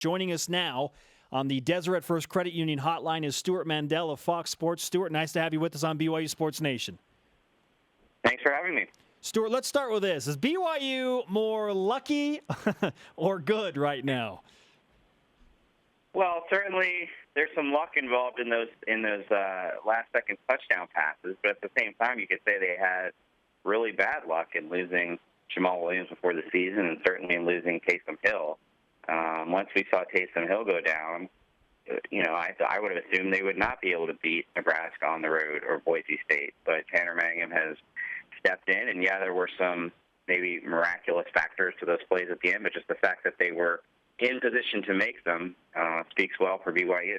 Joining us now on the Deseret First Credit Union hotline is Stewart Mandel of Fox Sports. Stewart, nice to have you with us on BYU Sports Nation. Thanks for having me. Stewart, let's start with this. Is BYU more lucky or good right now? Well, certainly there's some luck involved in those last-second touchdown passes, but at the same time, you could say they had really bad luck in losing Jamal Williams before the season, and certainly in losing Taysom Hill. Once we saw Taysom Hill go down, I would have assumed they would not be able to beat Nebraska on the road or Boise State, but Tanner Mangum has stepped in, and there were some maybe miraculous factors to those plays at the end, but just the fact that they were in position to make them speaks well for BYU.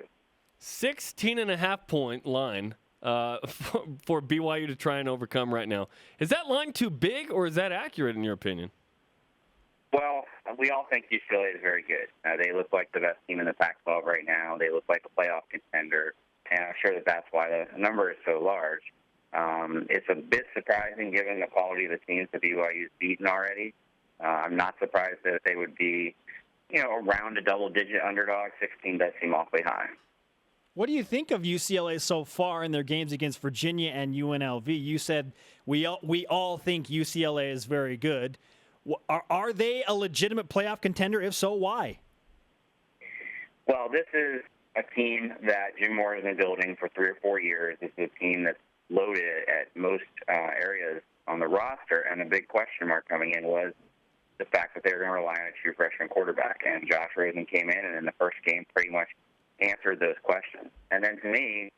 16.5-point line for BYU to try and overcome right now. Is that line too big, or is that accurate in your opinion? Well, we all think UCLA is very good. They look like the best team in the Pac-12 right now. They look like a playoff contender, and I'm sure that's why the number is so large. It's a bit surprising given the quality of the teams that BYU's beaten already. I'm not surprised that they would be, around a double-digit underdog. 16 does seem awfully high. What do you think of UCLA so far in their games against Virginia and UNLV? You said we all think UCLA is very good. Are they a legitimate playoff contender? If so, why? Well, this is a team that Jim Moore has been building for 3 or 4 years. This is a team that's loaded at most areas on the roster, and the big question mark coming in was the fact that they were going to rely on a true freshman quarterback. And Josh Rosen came in and in the first game pretty much answered those questions. And then to me,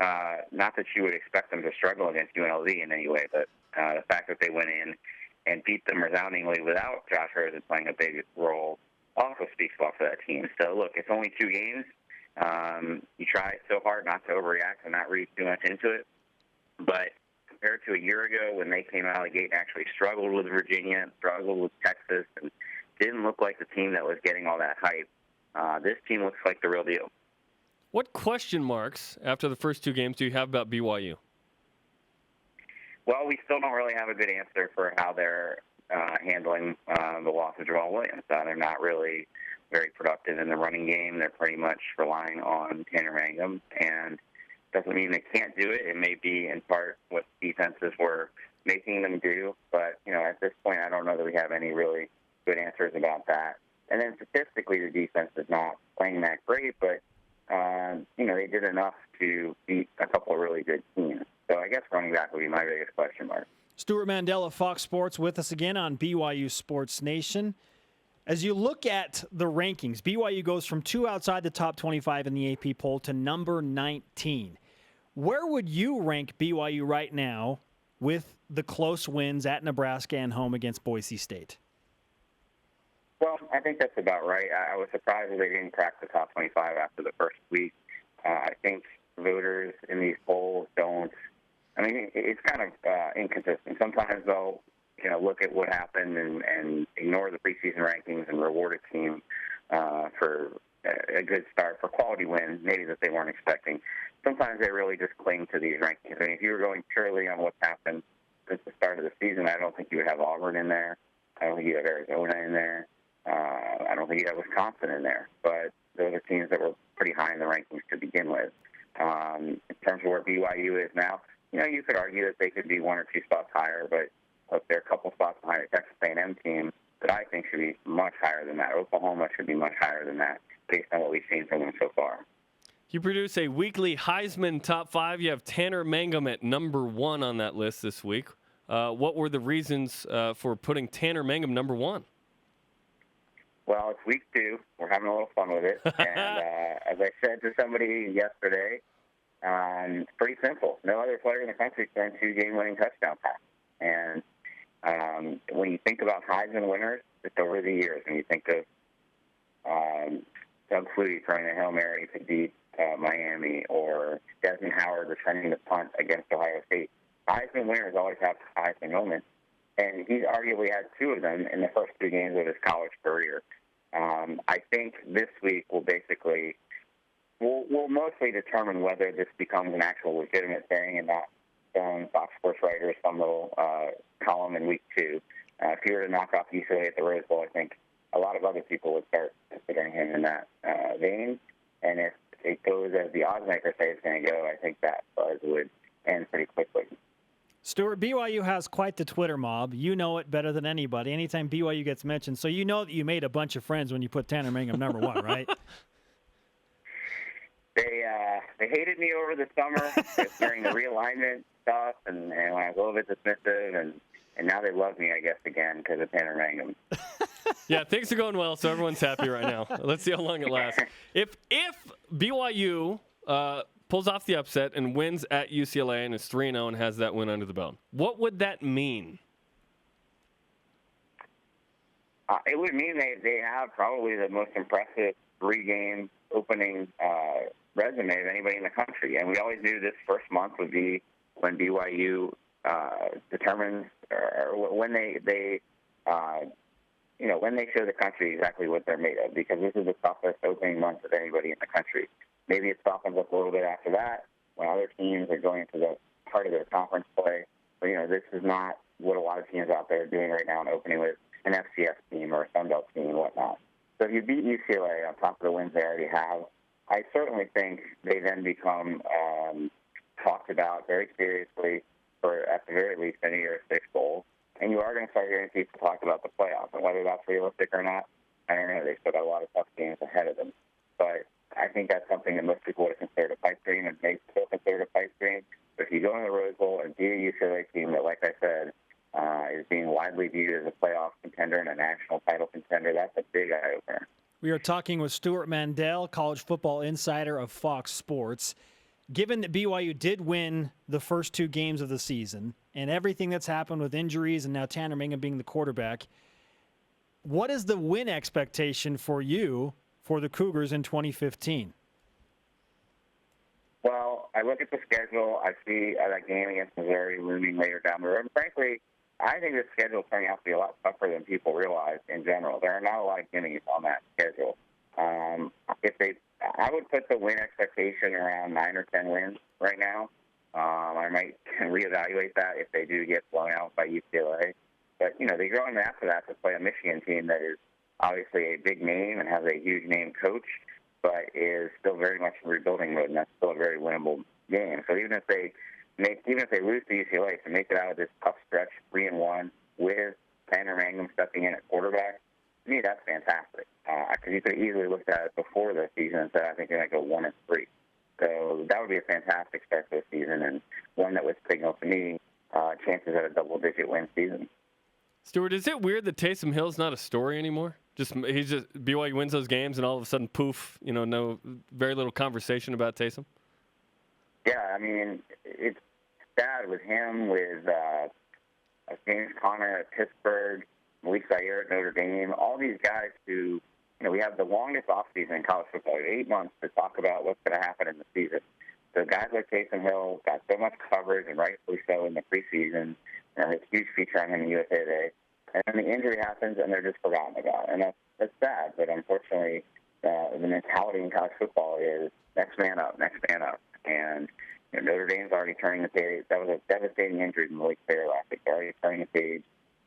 not that you would expect them to struggle against UNLV in any way, but the fact that they went in and beat them resoundingly without Josh Rosen playing a big role also speaks well for that team. So, look, it's only 2 games. You try so hard not to overreact and not read too much into it. But compared to a year ago when they came out of the gate and actually struggled with Virginia and struggled with Texas and didn't look like the team that was getting all that hype, this team looks like the real deal. What question marks after the first 2 games do you have about BYU? Well, we still don't really have a good answer for how they're handling the loss of Jamal Williams. They're not really very productive in the running game. They're pretty much relying on Tanner Mangum, and doesn't mean they can't do it. It may be in part what defenses were making them do, but at this point, I don't know that we have any really good answers about that. And then statistically, the defense is not playing that great, but they did enough to beat a couple of really good teams. So I guess running back would be my biggest question mark. Stewart Mandel of Fox Sports with us again on BYU Sports Nation. As you look at the rankings, BYU goes from 2 outside the top 25 in the AP poll to number 19. Where would you rank BYU right now with the close wins at Nebraska and home against Boise State? Well, I think that's about right. I was surprised that they didn't crack the top 25 after the first week. I think voters in these polls don't. I mean, it's kind of inconsistent. Sometimes they'll, look at what happened and ignore the preseason rankings and reward a team for a good start, for quality wins, maybe that they weren't expecting. Sometimes they really just cling to these rankings. I mean, if you were going purely on what's happened since the start of the season, I don't think you would have Auburn in there. I don't think you have Arizona in there. I don't think you have Wisconsin in there. But those are teams that were pretty high in the rankings to begin with. In terms of where BYU is now, you could argue that they could be 1 or 2 spots higher, but look, they're a couple spots behind a Texas A&M team that I think should be much higher than that. Oklahoma should be much higher than that based on what we've seen from them so far. You produce a weekly Heisman top 5. You have Tanner Mangum at number 1 on that list this week. What were the reasons for putting Tanner Mangum number 1? Well, it's week 2. We're having a little fun with it. And as I said to somebody yesterday, it's pretty simple. No other player in the country thrown 2 game-winning touchdown passes. And when you think about Heisman winners, just over the years, when you think of Doug Flutie throwing a Hail Mary to beat Miami, or Desmond Howard returning the punt against Ohio State, Heisman winners always have Heisman moments. And he's arguably had 2 of them in the first 2 games of his college career. I think this week will mostly determine whether this becomes an actual legitimate thing and not some Fox Sports writers some little column in week 2. If you were to knock off UCLA at the Rose Bowl, I think a lot of other people would start considering him in that vein. And if it goes as the odds makers say it's going to go, I think that buzz would end pretty quickly. Stewart, BYU has quite the Twitter mob. You know it better than anybody. Anytime BYU gets mentioned, so you know that you made a bunch of friends when you put Tanner Mangum number one, right? They hated me over the summer during the realignment stuff, and when I was a little bit dismissive, and now they love me, I guess, again because of Tanner Mangum. Yeah, things are going well, so everyone's happy right now. Let's see how long it lasts. If BYU pulls off the upset and wins at UCLA and is 3-0 and has that win under the belt, what would that mean? It would mean they have probably the most impressive 3-game opening resume of anybody in the country. And we always knew this first month would be when BYU determines, or when they when they show the country exactly what they're made of, because this is the toughest opening month of anybody in the country. Maybe it softens up a little bit after that when other teams are going into the part of their conference play. But, this is not what a lot of teams out there are doing right now and opening with an FCS team or a Sun Belt team and whatnot. So if you beat UCLA on top of the wins they already have, I certainly think they then become talked about very seriously for, at the very least, any Year 6 bowl. And you are going to start hearing people talk about the playoffs, and whether that's realistic or not, I don't know. They still got a lot of tough games ahead of them. But I think that's something that most people would have considered a pipe dream and may still consider a pipe dream. But if you go in the Rose Bowl and beat a UCLA team that, like I said, is being widely viewed as a playoff contender and a national title contender, that's a big eye-opener. We are talking with Stewart Mandel, college football insider of Fox Sports. Given that BYU did win the first 2 games of the season and everything that's happened with injuries and now Tanner Mangum being the quarterback, what is the win expectation for you for the Cougars in 2015? Well, I look at the schedule. I see that game against Missouri looming later down the road. And frankly, I think the schedule is turning out to be a lot tougher than people realize in general. There are not a lot of gimmies on that schedule. I would put the win expectation around 9 or 10 wins right now. I might reevaluate that if they do get blown out by UCLA. But, they go in after that to play a Michigan team that is obviously a big name and has a huge name coach, but is still very much in rebuilding mode, and that's still a very winnable game. So even if they lose to UCLA, to make it out of this tough stretch 3-1 with Tanner Mangum stepping in at quarterback, to me that's fantastic. Because you could have easily looked at it before the season and said, I think they're going to go 1-3. So that would be a fantastic start to the season, and one that would signal to me chances at a double-digit win season. Stewart, is it weird that Taysom Hill's not a story anymore? BYU wins those games, and all of a sudden, poof, very little conversation about Taysom? Yeah, I mean, it's bad with him, with James Conner at Pittsburgh, Malik Zaire at Notre Dame, all these guys who, we have the longest offseason in college football, 8 months to talk about what's going to happen in the season. So guys like Taysom Hill got so much coverage, and rightfully so, in the preseason. There's a huge feature on him in USA Today. And then the injury happens, and they're just forgotten about. And that's sad, but unfortunately, the mentality in college football is next man up, next man up. And Notre Dame's already turning the page. That was a devastating injury in Malik Zaire last week. They're already turning the page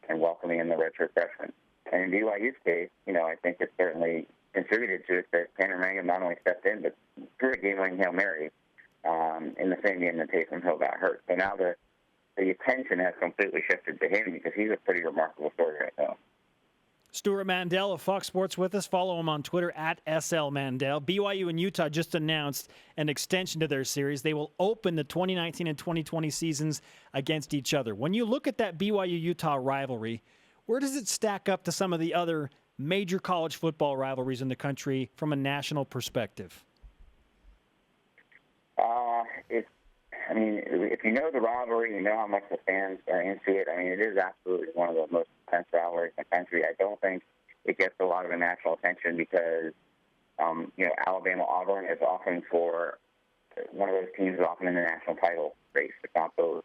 and welcoming in the redshirt freshman. And in BYU's case, I think it certainly contributed to it that Tanner Mangum not only stepped in, but threw a game-winning Hail Mary in the same game that Taysom Hill got hurt. So now the attention has completely shifted to him because he's a pretty remarkable story right now. Stewart Mandel of Fox Sports with us. Follow him on Twitter at @SLMandel. BYU and Utah just announced an extension to their series. They will open the 2019 and 2020 seasons against each other. When you look at that BYU-Utah rivalry, where does it stack up to some of the other major college football rivalries in the country from a national perspective? If you know the rivalry, you know how much the fans are into it. It is absolutely one of the most intense rivalries in the country. I don't think it gets a lot of the national attention because, Alabama-Auburn is often for one of those teams is often in the national title race, if not both.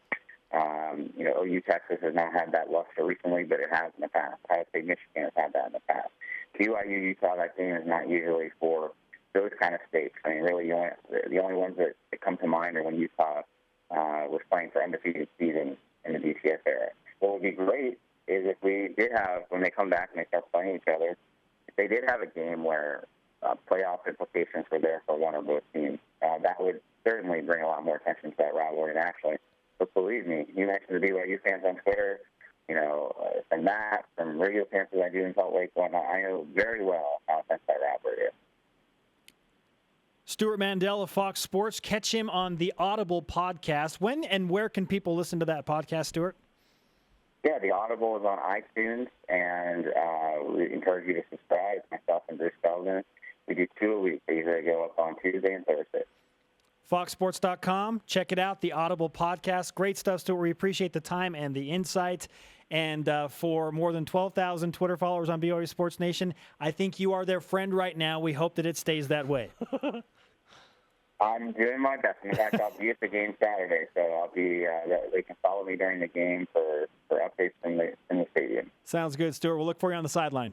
OU Texas has not had that luster recently, but it has in the past. Ohio State Michigan has had that in the past. BYU Utah, that game is not usually for those kind of stakes. Really, the only ones that come to mind are when Utah was playing for undefeated seasons in the BCS era. What would be great is if we did have, when they come back and they start playing each other, did have a game where playoff implications were there for one or both teams, that would certainly bring a lot more attention to that rivalry nationally. But believe me, you mentioned the BYU fans on Twitter, from Matt, from radio appearances I do in Salt Lake, whatnot, I know very well how intense that rivalry is. Stewart Mandel of Fox Sports. Catch him on the Audible podcast. When and where can people listen to that podcast, Stewart? Yeah, the Audible is on iTunes, and we encourage you to subscribe. Myself and Bruce Feldman. We do 2 a week. They usually go up on Tuesday and Thursday. FoxSports.com. Check it out, the Audible podcast. Great stuff, Stewart. We appreciate the time and the insight. And for more than 12,000 Twitter followers on BYU Sports Nation, I think you are their friend right now. We hope that it stays that way. I'm doing my best. In fact, I'll be at the game Saturday, so I'll be. They can follow me during the game for updates from the stadium. Sounds good, Stewart. We'll look for you on the sideline.